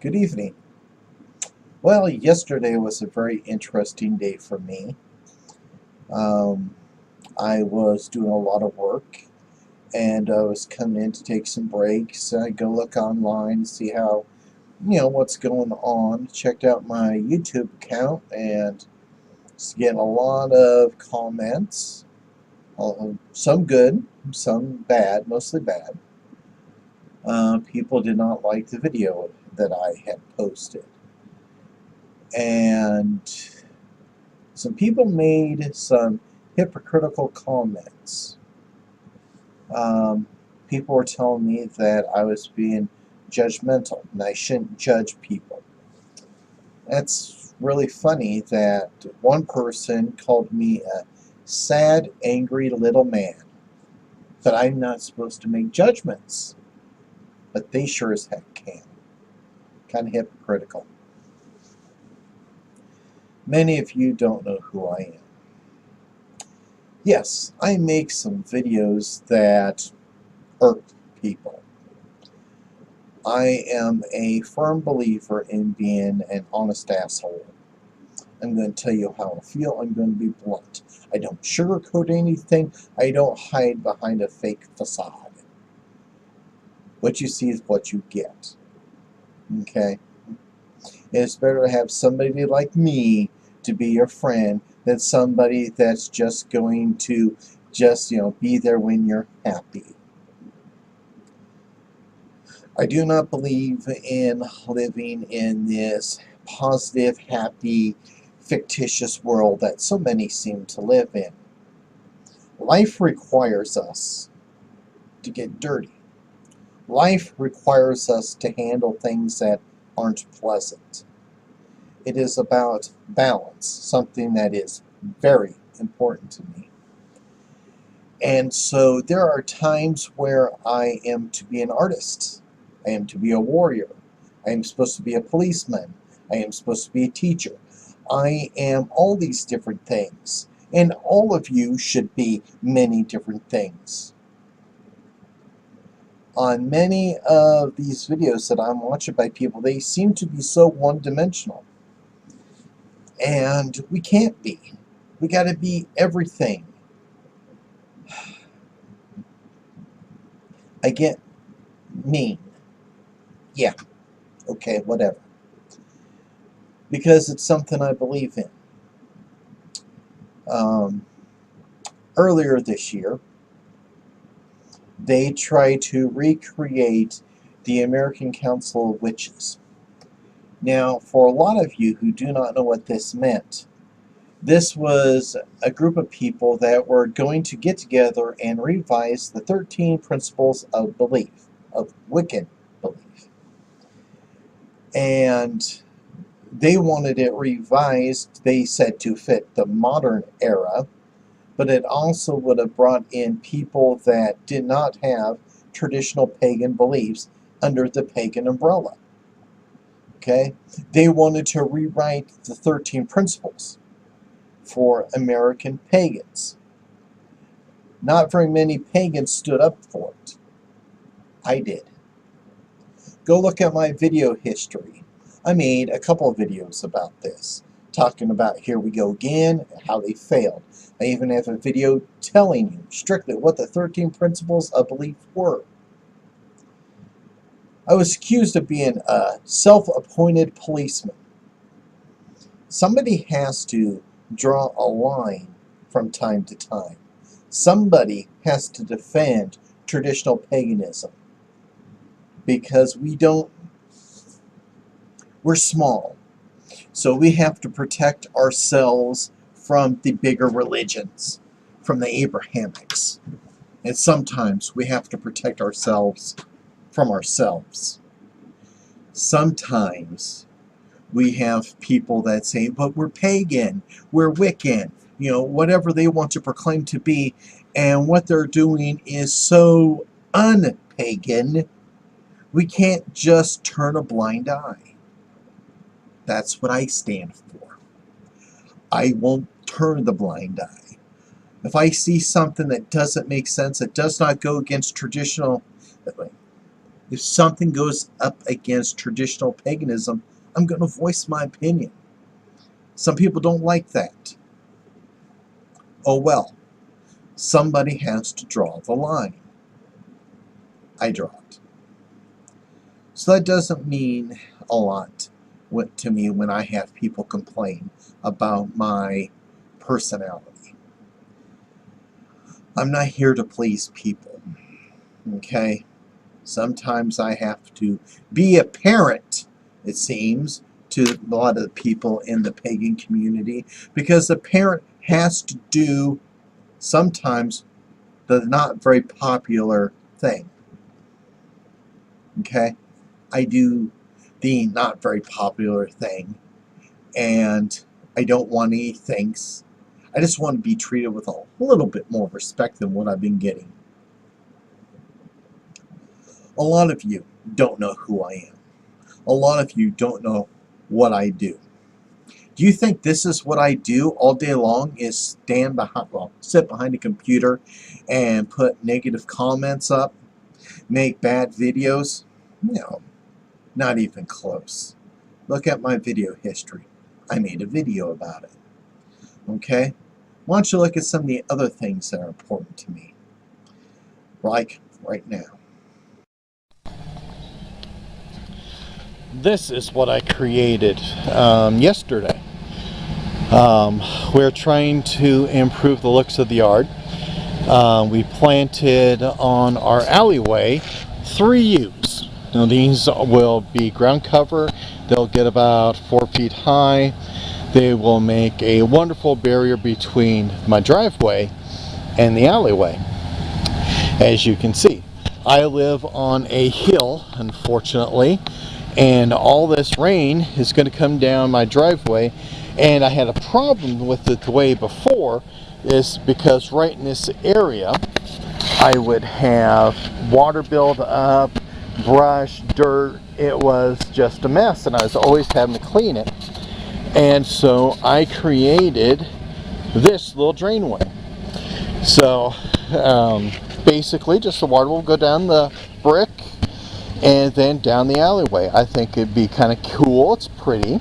Good evening. Well, yesterday was a very interesting day for me. Um, I was doing a lot of work and I was coming in to take some breaks. I go look online, see how, what's going on. Checked out my YouTube account and just getting a lot of comments. Some good, some bad, mostly bad. People did not like the video that I had posted. And some people made some hypocritical comments. Um, People were telling me that I was being judgmental and I shouldn't judge people. That's really funny that one person called me a sad, angry little man. But I'm not supposed to make judgments. But they sure as heck can. Kind of hypocritical. Many of you don't know who I am. Yes, I make some videos that hurt people. I am a firm believer in being an honest asshole. I'm going to tell you how I feel. I'm going to be blunt. I don't sugarcoat anything. I don't hide behind a fake facade. What you see is what you get. Okay? It's better to have somebody like me to be your friend than somebody that's just going to be there when you're happy. I do not believe in living in this positive, happy, fictitious world that so many seem to live in. Life requires us to get dirty. Life requires us to handle things that aren't pleasant. It is about balance, something that is very important to me. And so there are times where I am to be an artist. I am to be a warrior. I am supposed to be a policeman. I am supposed to be a teacher. I am all these different things. And all of you should be many different things. On many of these videos that I'm watching by people, they seem to be so one-dimensional. And we can't be. We got to be everything. I get mean. Yeah, okay, whatever. Because it's something I believe in. Earlier this year, they tried to recreate the American Council of Witches. Now, for a lot of you who do not know what this meant, this was a group of people that were going to get together and revise the 13 principles of belief, of Wiccan belief. And they wanted it revised, they said, to fit the modern era, but it also would have brought in people that did not have traditional pagan beliefs under the pagan umbrella. Okay? They wanted to rewrite the 13 principles for American pagans. Not very many pagans stood up for it. I did. Go look at my video history. I made a couple of videos about this, talking about Here We Go Again and how they failed. I even have a video telling you strictly what the 13 principles of belief were. I was accused of being a self-appointed policeman. Somebody has to draw a line from time to time. Somebody has to defend traditional paganism. Because we're small. So we have to protect ourselves from the bigger religions, from the Abrahamics. And sometimes we have to protect ourselves from ourselves. Sometimes we have people that say, but we're pagan, we're Wiccan, whatever they want to proclaim to be, and what they're doing is so un-pagan, we can't just turn a blind eye. That's what I stand for. I won't turn the blind eye. If I see something that doesn't make sense, that does not go against traditional, If something goes up against traditional paganism, I'm going to voice my opinion. Some people don't like that. Oh well, somebody has to draw the line. I draw it. So that doesn't mean a lot to me when I have people complain about my personality. I'm not here to please people, okay? Sometimes I have to be a parent, it seems, to a lot of the people in the pagan community, because the parent has to do sometimes the not very popular thing. Okay? I do the not very popular thing, and I don't want any thanks. I just want to be treated with a little bit more respect than what I've been getting. A lot of you don't know who I am. A lot of you don't know what I do. Do you think this is what I do all day long, is sit behind a computer and put negative comments up, make bad videos? No, not even close. Look at my video history. I made a video about it. Okay? Why don't you look at some of the other things that are important to me? Like right now. This is what I created yesterday. We're trying to improve the looks of the yard. We planted on our alleyway 3 yews. Now these will be ground cover. They'll get about 4 feet high. They will make a wonderful barrier between my driveway and the alleyway. As you can see, I live on a hill, unfortunately, and all this rain is going to come down my driveway. And I had a problem with it the way before, is because right in this area I would have water build up, brush, dirt. It was just a mess, and I was always having to clean it. And so I created this little drainway. So basically just the water will go down the brick and then down the alleyway. I think it'd be kind of cool. It's pretty.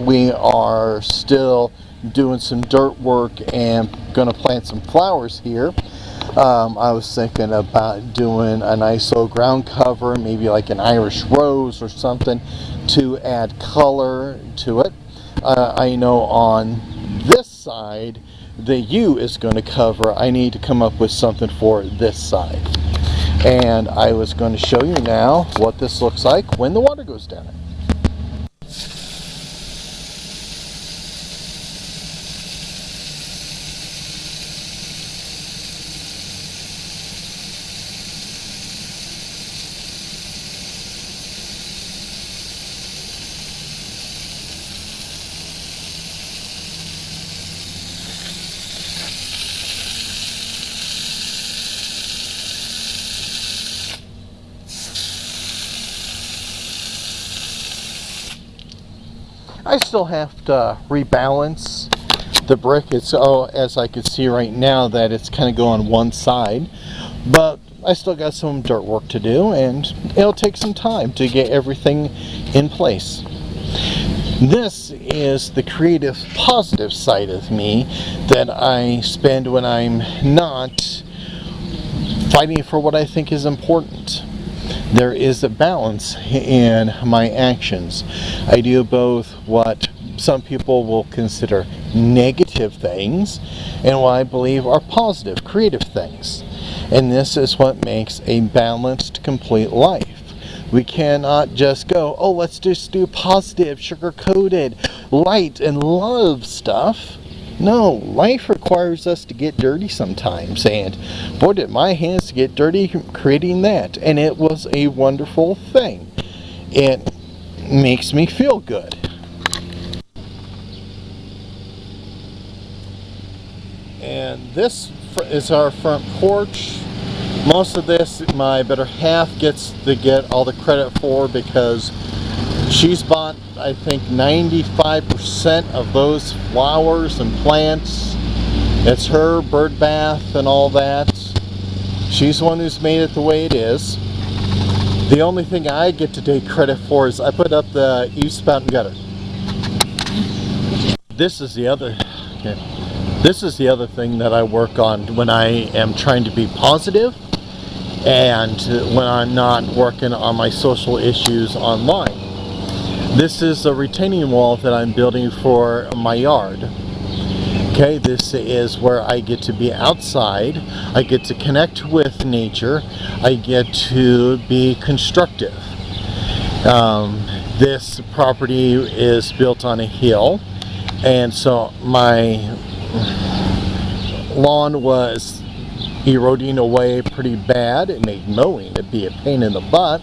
We are still doing some dirt work and gonna plant some flowers here. I was thinking about doing a nice little ground cover, maybe like an Irish rose or something, to add color to it. I know on this side the yew is going to cover. I need to come up with something for this side. And I was going to show you now what this looks like when the water goes down it. I still have to rebalance the brick. It's, as I can see right now, that it's kind of going one side, but I still got some dirt work to do, and it'll take some time to get everything in place. This is the creative, positive side of me that I spend when I'm not fighting for what I think is important. There is a balance in my actions. I do both what some people will consider negative things and what I believe are positive, creative things. And this is what makes a balanced, complete life. We cannot just go, oh, let's just do positive, sugar-coated, light and love stuff. No, life requires us to get dirty sometimes, and boy, did my hands get dirty creating that, and it was a wonderful thing. It makes me feel good. And this is our front porch. Most of this, my better half gets to get all the credit for, because she's bought, I think, 95% of those flowers and plants. It's her bird bath and all that. She's the one who's made it the way it is. The only thing I get to take credit for is I put up the eave spout and gutter. This is the other thing that I work on when I am trying to be positive and when I'm not working on my social issues online. This is a retaining wall that I'm building for my yard. Okay, this is where I get to be outside, I get to connect with nature, I get to be constructive. This property is built on a hill, and so my lawn was eroding away pretty bad. It made mowing it'd be a pain in the butt,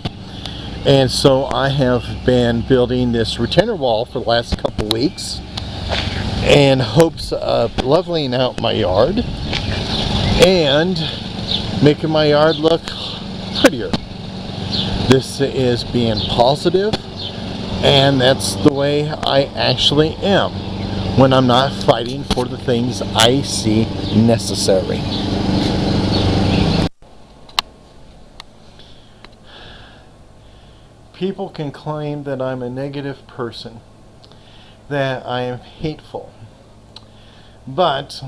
and so I have been building this retainer wall for the last couple weeks in hopes of leveling out my yard and making my yard look prettier. This is being positive, and that's the way I actually am when I'm not fighting for the things I see necessary. People can claim that I'm a negative person, that I am hateful, but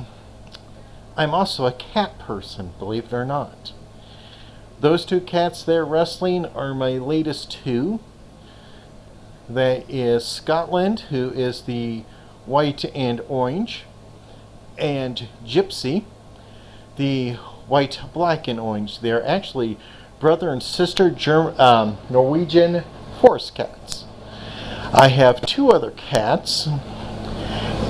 I'm also a cat person, believe it or not. Those two cats there wrestling are my latest two. That is Scotland, who is the white and orange, and Gypsy, the white, black, and orange. They're actually brother and sister Norwegian forest cats. I have two other cats,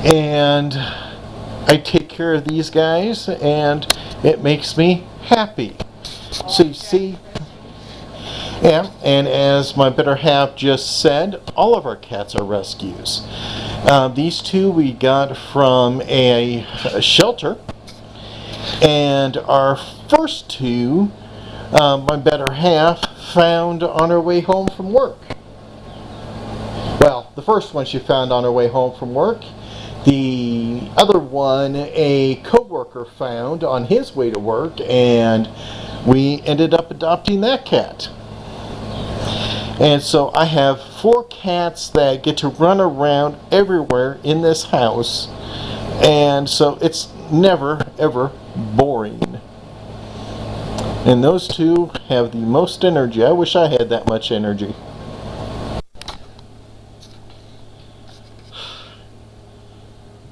and I take care of these guys, and it makes me happy. So you see, yeah, and as my better half just said, all of our cats are rescues. These two we got from a shelter, and our first two, my better half found on her way home from work. Well, the first one she found on her way home from work. The other one a co-worker found on his way to work, and we ended up adopting that cat. And so I have 4 cats that get to run around everywhere in this house, and so it's never ever boring. And those two have the most energy. I wish I had that much energy.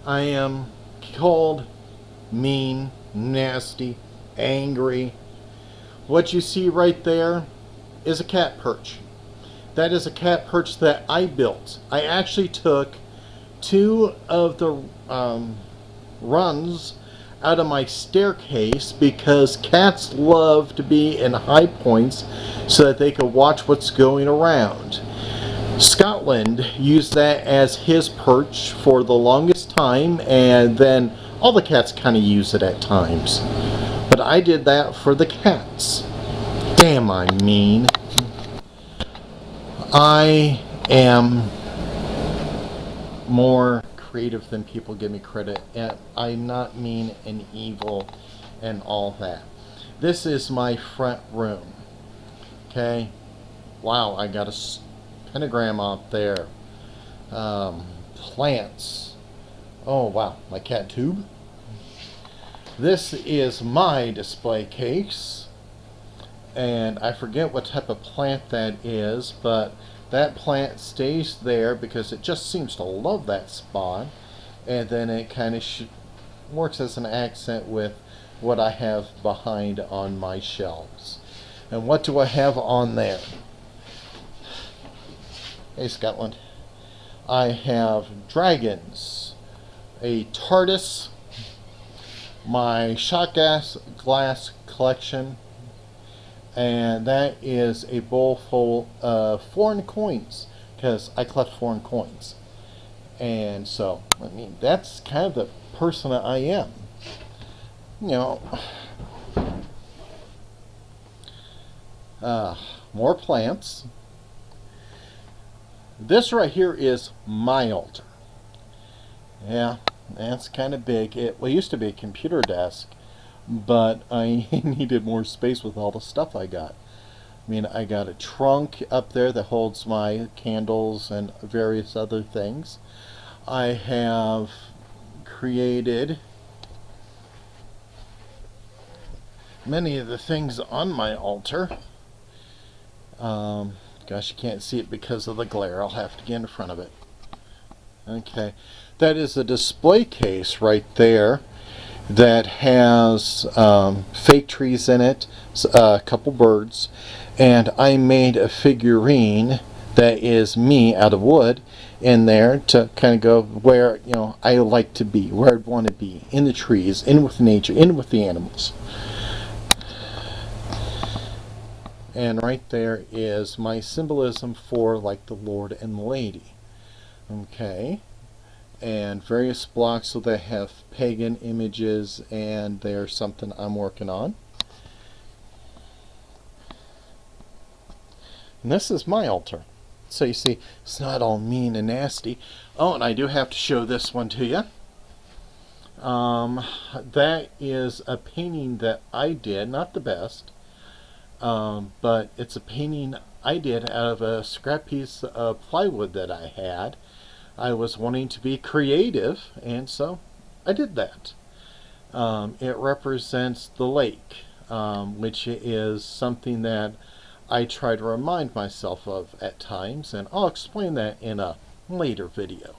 I am cold, mean, nasty, angry. What you see right there is a cat perch. That is a cat perch that I built. I actually took 2 of the runs out of my staircase because cats love to be in high points so that they can watch what's going around. Scotland used that as his perch for the longest time, and then all the cats kind of use it at times. But I did that for the cats. Damn, I'm mean. I am more creative than people give me credit, and I'm not mean and evil and all that. This is my front room. Okay? Wow, I got a pentagram out there. Plants. Oh wow, my cat tube. This is my display case, and I forget what type of plant that is, but that plant stays there because it just seems to love that spot, and then it kind of works as an accent with what I have behind on my shelves. And what do I have on there? Hey Scotland. I have dragons, a TARDIS, my shot glass collection, and that is a bowl full of foreign coins, because I collect foreign coins. And so, I mean, that's kind of the person that I am. You know, more plants. This right here is my altar. Yeah, that's kind of big. It used to be a computer desk, but I needed more space with all the stuff I got. I mean, I got a trunk up there that holds my candles and various other things. I have created many of the things on my altar. Gosh, you can't see it because of the glare. I'll have to get in front of it. Okay, that is a display case right there that has fake trees in it, a couple birds, and I made a figurine that is me out of wood in there to kind of go where I like to be, where I'd want to be, in the trees, in with nature, in with the animals. And right there is my symbolism for like the Lord and the Lady. Okay. And various blocks so they have pagan images, and they're something I'm working on. And this is my altar. So you see, it's not all mean and nasty. Oh, and I do have to show this one to you. That is a painting that I did, not the best, but it's a painting I did out of a scrap piece of plywood that I had. I was wanting to be creative, and so I did that. It represents the lake, which is something that I try to remind myself of at times, and I'll explain that in a later video.